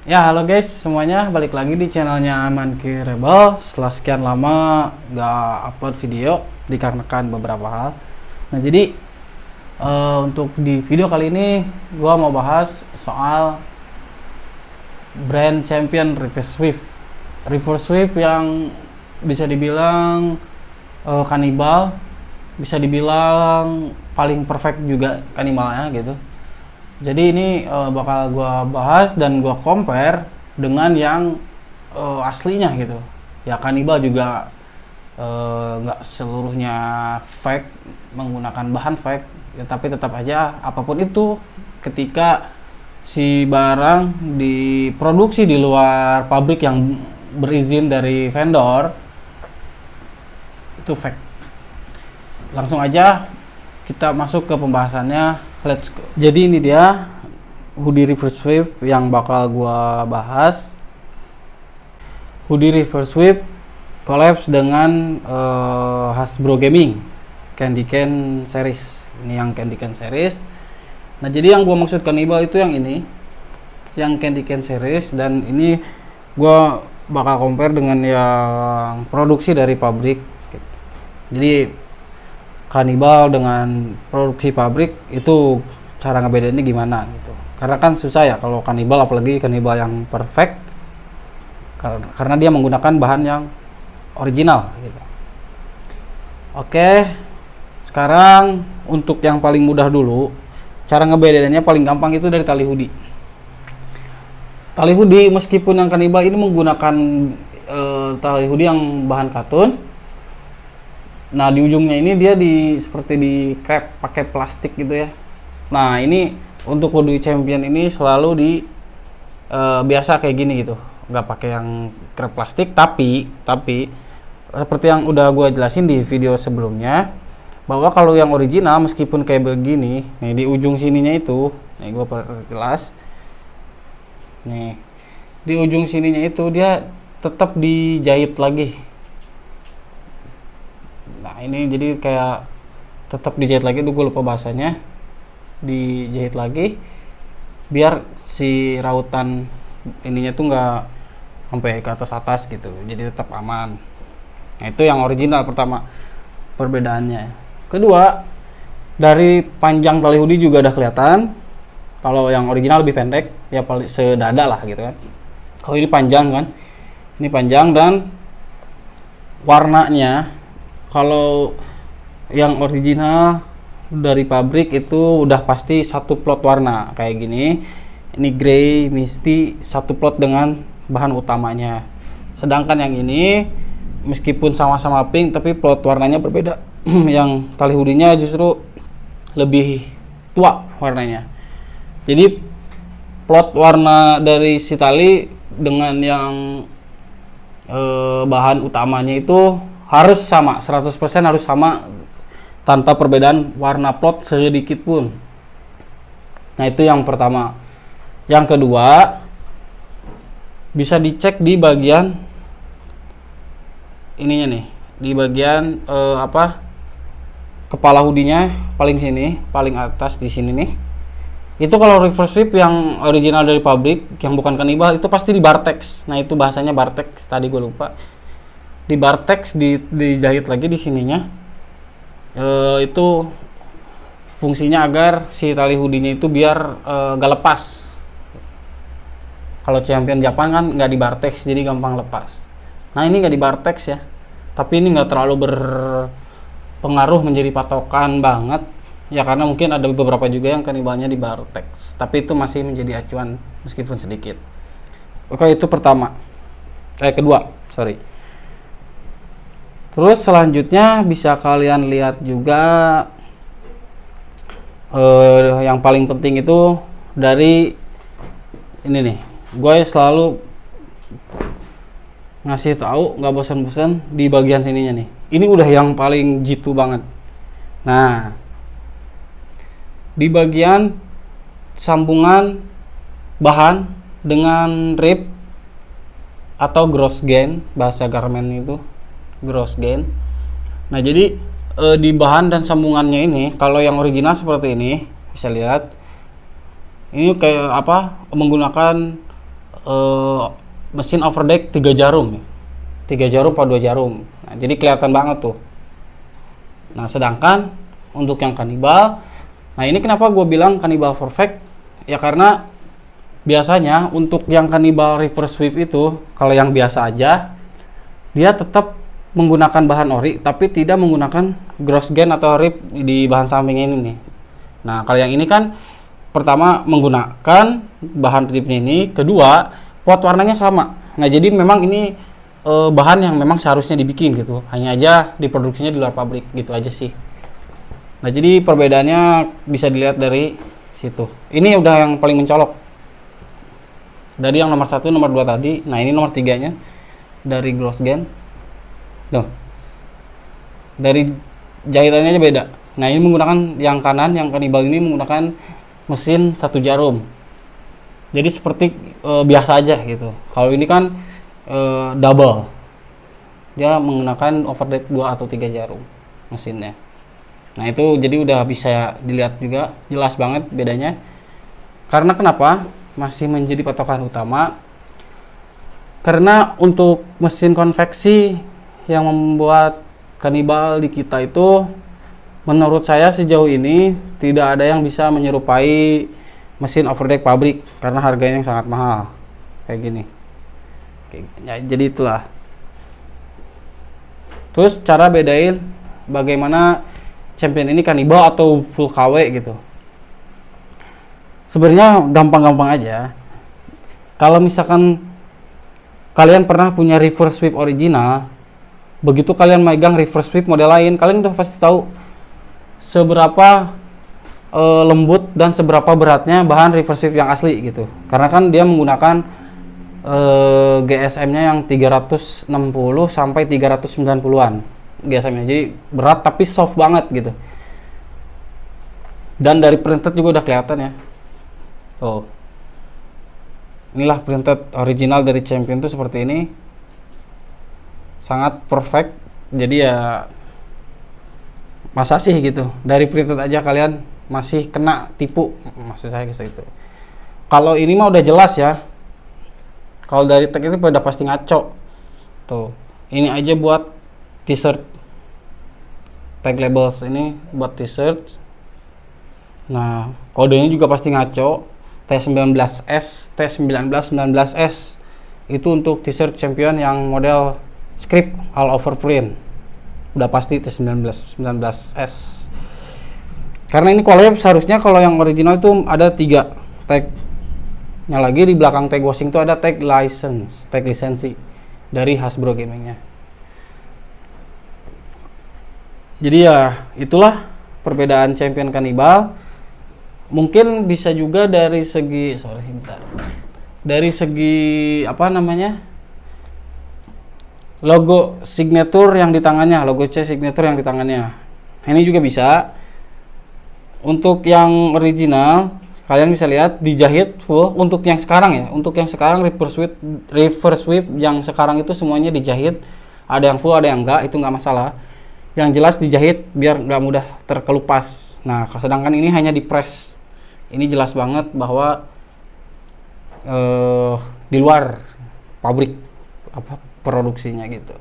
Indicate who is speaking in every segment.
Speaker 1: Ya, halo guys semuanya, balik lagi di channelnya Monkey Rebel. Setelah sekian lama gak upload video dikarenakan beberapa hal. Nah, jadi untuk di video kali ini gua mau bahas soal brand champion Reverse Sweep. Reverse Sweep yang bisa dibilang kanibal, bisa dibilang paling perfect juga kanibalnya gitu. Jadi ini bakal gua bahas dan gua compare dengan yang aslinya gitu. Ya kanibal juga nggak seluruhnya fake, menggunakan bahan fake, ya, tapi tetap aja apapun itu ketika si barang diproduksi di luar pabrik yang berizin dari vendor itu fake. Langsung aja kita masuk ke pembahasannya. Let's go. Jadi ini dia hoodie Reverse Sweep yang bakal gua bahas. Hoodie Reverse Sweep collabs dengan Hasbro Gaming Candy Can series. Ini yang Candy Can series. Nah, jadi yang gua maksud kanibal itu yang ini, yang Candy Can series, dan ini gua bakal compare dengan yang produksi dari pabrik. Jadi kanibal dengan produksi pabrik itu cara ngebedainnya gimana gitu, karena kan susah ya kalau kanibal, apalagi kanibal yang perfect, karena dia menggunakan bahan yang original gitu. Oke, sekarang untuk yang paling mudah dulu, cara ngebedainnya paling gampang itu dari tali hoodie. Tali hoodie meskipun yang kanibal ini menggunakan tali hoodie yang bahan katun. Nah, di ujungnya ini dia seperti di krep pakai plastik gitu ya. Nah, ini untuk hoodie champion ini selalu biasa kayak gini gitu, nggak pakai yang krep plastik. Tapi seperti yang udah gue jelasin di video sebelumnya, bahwa kalau yang original meskipun kayak begini, nih di ujung sininya itu, nih gue perjelas, nih di ujung sininya itu dia tetap dijahit lagi. Nah, ini jadi kayak tetap dijahit lagi, gue lupa bahasanya, dijahit lagi biar si rautan ininya tuh nggak sampai ke atas gitu, jadi tetap aman. Nah, itu yang original pertama perbedaannya. Kedua, dari panjang tali hoodie juga udah kelihatan. Kalau yang original lebih pendek, ya paling sedada lah gitu kan. Kalau ini panjang kan, ini panjang, dan warnanya kalau yang original dari pabrik itu udah pasti satu plot warna kayak gini. Ini grey misty, satu plot dengan bahan utamanya. Sedangkan yang ini meskipun sama-sama pink tapi plot warnanya berbeda. Yang tali hoodie-nya justru lebih tua warnanya. Jadi plot warna dari si tali dengan yang bahan utamanya itu harus sama, 100% harus sama, tanpa perbedaan warna plot sedikit pun. Nah, itu yang pertama. Yang kedua, bisa dicek di bagian ininya nih, di bagian kepala hoodie-nya paling sini, paling atas di sini nih. Itu kalau reverse sweep yang original dari pabrik, yang bukan kanibal, itu pasti di Bartex. Nah, itu bahasanya Bartex, tadi gue lupa. Di Bartex dijahit lagi di sininya. Itu fungsinya agar si tali hoodie-nya itu biar gak lepas. Kalau champion Japan kan nggak di Bartex, jadi gampang lepas. Nah, ini nggak di Bartex ya, tapi ini nggak terlalu berpengaruh menjadi patokan banget ya, karena mungkin ada beberapa juga yang kanibalnya di Bartex, tapi itu masih menjadi acuan meskipun sedikit. Oke, itu kedua, sorry. Terus selanjutnya bisa kalian lihat juga yang paling penting itu dari ini nih, gue selalu ngasih tahu nggak bosan-bosan di bagian sininya nih. Ini udah yang paling jitu banget. Nah, di bagian sambungan bahan dengan rib atau gross gain, bahasa garment itu gross gain. Nah, jadi di bahan dan sambungannya ini, kalau yang original seperti ini, bisa lihat ini kayak menggunakan eh, mesin overdeck 3 jarum, 3 jarum atau 2 jarum. Nah, jadi kelihatan banget tuh. Nah, sedangkan untuk yang kanibal, nah ini kenapa gue bilang kanibal perfect? Ya karena biasanya untuk yang kanibal reverse sweep itu, kalau yang biasa aja, dia tetap menggunakan bahan ori, tapi tidak menggunakan gross gain atau rib di bahan samping ini nih. Nah, kalau yang ini kan pertama menggunakan bahan ribnya ini, kedua pot warnanya sama. Nah, jadi memang ini bahan yang memang seharusnya dibikin gitu, hanya aja diproduksinya di luar pabrik gitu aja sih. Nah, jadi perbedaannya bisa dilihat dari situ. Ini udah yang paling mencolok dari yang nomor 1, nomor 2 tadi. Nah, ini nomor 3 nya dari gross gain tuh, dari jahitannya aja beda. Nah, ini menggunakan yang kanan, yang kanibal ini menggunakan mesin 1 jarum, jadi seperti biasa aja gitu. Kalau ini kan double, dia menggunakan overdeck 2 atau 3 jarum mesinnya. Nah, itu jadi udah bisa dilihat juga jelas banget bedanya. Karena kenapa masih menjadi patokan utama? Karena untuk mesin konveksi yang membuat kanibal di kita itu, menurut saya sejauh ini tidak ada yang bisa menyerupai mesin overdeck pabrik karena harganya yang sangat mahal kayak gini. Ya, jadi itulah. Terus cara bedain bagaimana champion ini kanibal atau full KW gitu. Sebenarnya gampang-gampang aja. Kalau misalkan kalian pernah punya reverse sweep original, begitu kalian megang reverse sweep model lain, kalian udah pasti tahu seberapa lembut dan seberapa beratnya bahan reverse sweep yang asli gitu. Karena kan dia menggunakan GSM-nya yang 360 sampai 390-an GSM-nya. Jadi berat tapi soft banget gitu. Dan dari printed juga udah kelihatan ya. Oh. Inilah printed original dari champion tuh seperti ini. Sangat perfect. Jadi ya masa sih gitu. Dari printed aja kalian masih kena tipu, maksud saya gitu. Kalau ini mah udah jelas ya. Kalau dari tag itu udah pasti ngaco. Tuh. Ini aja buat t-shirt. Tag labels ini buat t-shirt. Nah, kodenya juga pasti ngaco. T19S, T1919S itu untuk t-shirt champion yang model script all over print. Udah pasti T1919S. Karena ini collab, seharusnya kalau yang original itu ada 3 tag. Yang lagi di belakang tag washing itu ada tag license, tag lisensi dari Hasbro Gaming-nya. Jadi ya itulah perbedaan champion kanibal. Mungkin bisa juga dari segi dari segi apa namanya, logo signature yang di tangannya, logo C signature yang di tangannya. Ini juga bisa. Untuk yang original kalian bisa lihat dijahit full. Untuk yang sekarang ya, untuk yang sekarang reverse sweep yang sekarang itu semuanya dijahit. Ada yang full, ada yang enggak, itu enggak masalah. Yang jelas dijahit biar nggak mudah terkelupas. Nah, sedangkan ini hanya di press. Ini jelas banget bahwa di luar pabrik apa produksinya gitu.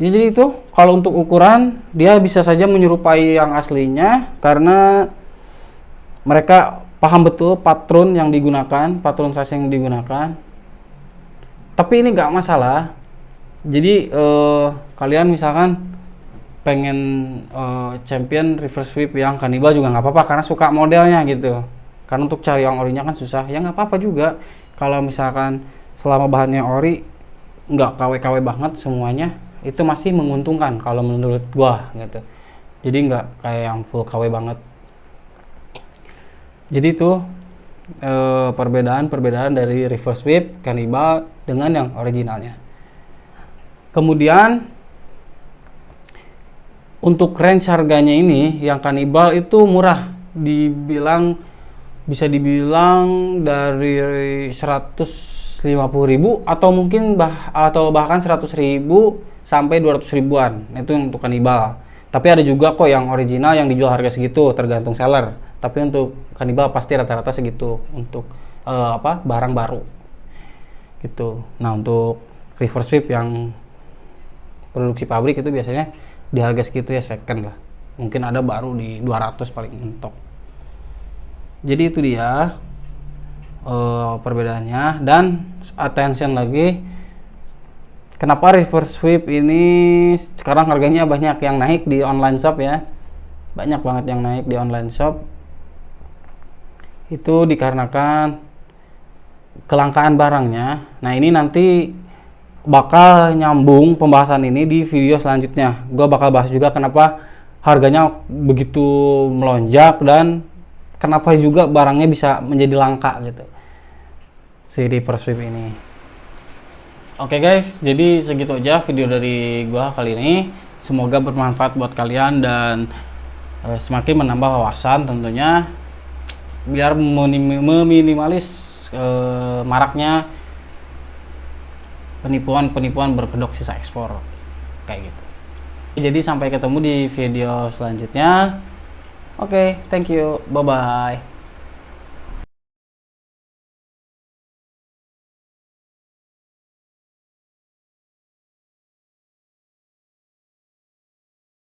Speaker 1: Jadi itu kalau untuk ukuran dia bisa saja menyerupai yang aslinya karena mereka paham betul patron yang digunakan, patron size yang digunakan. Tapi ini nggak masalah. Jadi kalian misalkan pengen champion reverse sweep yang kanibal juga nggak apa-apa karena suka modelnya gitu. Karena untuk cari yang orinya kan susah. Ya nggak apa-apa juga kalau misalkan selama bahannya ori, nggak KW-KW banget semuanya, itu masih menguntungkan kalau menurut gua gitu. Jadi nggak kayak yang full KW banget. Jadi itu perbedaan dari reverse sweep kanibal dengan yang originalnya. Kemudian untuk range harganya ini yang kanibal itu murah, bisa dibilang dari 150.000 atau mungkin bahkan 100.000 sampai 200.000-an. Itu yang untuk kanibal. Tapi ada juga kok yang original yang dijual harga segitu, tergantung seller. Tapi untuk kanibal pasti rata-rata segitu untuk barang baru gitu. Nah untuk reverse sweep yang produksi pabrik itu biasanya di harga segitu ya, second lah, mungkin ada baru di 200 paling mentok. Jadi itu dia perbedaannya. Dan attention lagi, kenapa reverse sweep ini sekarang harganya banyak yang naik di online shop ya, banyak banget yang naik di online shop. Itu dikarenakan kelangkaan barangnya. Nah ini nanti bakal nyambung pembahasan ini di video selanjutnya. Gue bakal bahas juga kenapa harganya begitu melonjak dan kenapa juga barangnya bisa menjadi langka gitu, si reverse sweep ini. Oke guys, jadi segitu aja video dari gue kali ini. Semoga bermanfaat buat kalian dan semakin menambah wawasan tentunya, biar meminimalis maraknya penipuan berkedok sisa ekspor kayak gitu. Jadi sampai ketemu di video selanjutnya. Oke, thank you, bye bye.